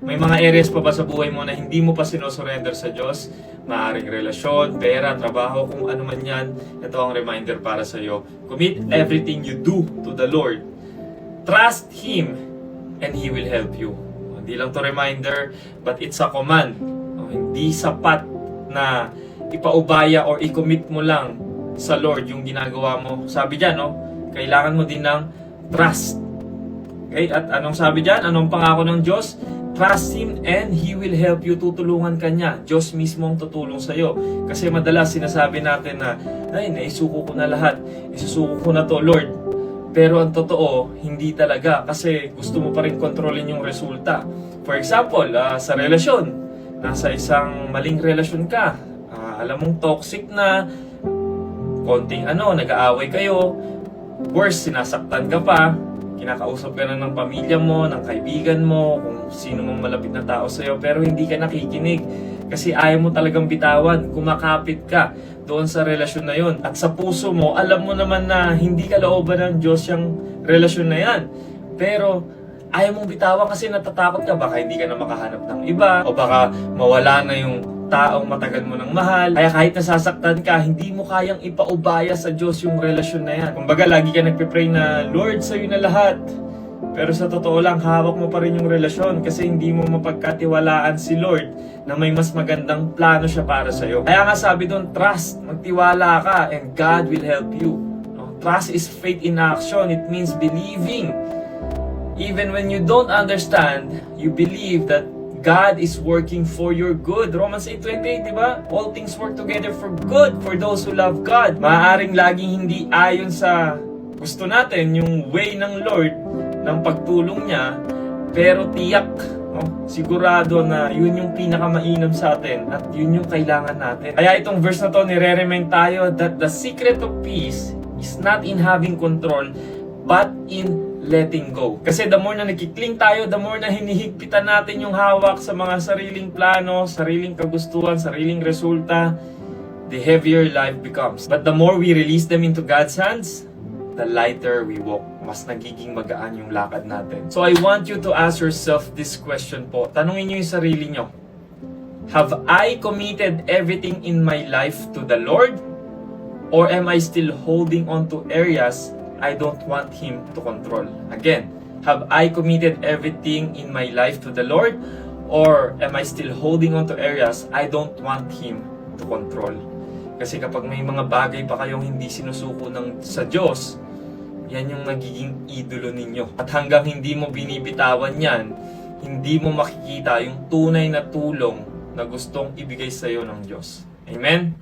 May mga areas pa ba sa buhay mo na hindi mo pa sinosurrender sa Diyos? Maaring relasyon, pera, trabaho, kung ano man yan. Ito ang reminder para sa iyo. Commit everything you do to the Lord. Trust Him and He will help you. Hindi lang to reminder, but it's a command. Hindi sapat na ipaubaya or i-commit mo lang sa Lord yung ginagawa mo. Sabi dyan, kailangan mo din ng trust. Okay? At anong sabi dyan? Anong pangako ng Diyos? Trust Him and He will help you. Tutulungan ka niya. Diyos mismo ang tutulong sa'yo. Kasi madalas sinasabi natin na, ay, naisuko ko na lahat. Isusuko ko na to, Lord. Pero ang totoo, hindi talaga. Kasi gusto mo pa rin kontrolin yung resulta. For example, sa relasyon. Nasa isang maling relasyon ka. Alam mong toxic na. Konting nag-aaway kayo. Worse, sinasaktan ka pa. Kinakausap ka na ng pamilya mo, ng kaibigan mo, kung sino mong malapit na tao sa'yo, pero hindi ka nakikinig. Kasi ayaw mo talagang bitawan, kumakapit ka doon sa relasyon na yon. At sa puso mo, alam mo naman na hindi ka looban ng Diyos yung relasyon na yan. Pero ayaw mong bitawan kasi natatakot ka, baka hindi ka na makahanap ng iba, o baka mawala na yung taong matagal mo nang mahal. Kaya kahit nasasaktan ka, hindi mo kayang ipaubaya sa Diyos yung relasyon na yan. Kumbaga, lagi ka nagpe-pray na, Lord, sa'yo na lahat. Pero sa totoo lang, hawak mo pa rin yung relasyon kasi hindi mo mapagkatiwalaan si Lord na may mas magandang plano siya para sa'yo. Kaya nga sabi doon, trust, magtiwala ka, and God will help you. Trust is faith in action. It means believing. Even when you don't understand, you believe that God is working for your good. Romans 8:28, di ba? All things work together for good for those who love God. Maaaring laging hindi ayon sa gusto natin yung way ng Lord, ng pagtulong niya, pero tiyak, sigurado na yun yung pinakamainam sa atin at yun yung kailangan natin. Kaya itong verse na to, nire-remind tayo that the secret of peace is not in having control, but in letting go. Kasi the more na nagkikling tayo, the more na hinihigpitan natin yung hawak sa mga sariling plano, sariling kagustuhan, sariling resulta, the heavier life becomes. But the more we release them into God's hands, the lighter we walk. Mas nagiging magaan yung lakad natin. So I want you to ask yourself this question po. Tanungin nyo yung sarili nyo. Have I committed everything in my life to the Lord? Or am I still holding on to areas I don't want Him to control? Again, have I committed everything in my life to the Lord? Or am I still holding on to areas I don't want Him to control? Kasi kapag may mga bagay pa kayong hindi sinusuko sa Diyos, yan yung nagiging idolo ninyo. At hanggang hindi mo binibitawan yan, hindi mo makikita yung tunay na tulong na gustong ibigay sa iyo ng Diyos. Amen?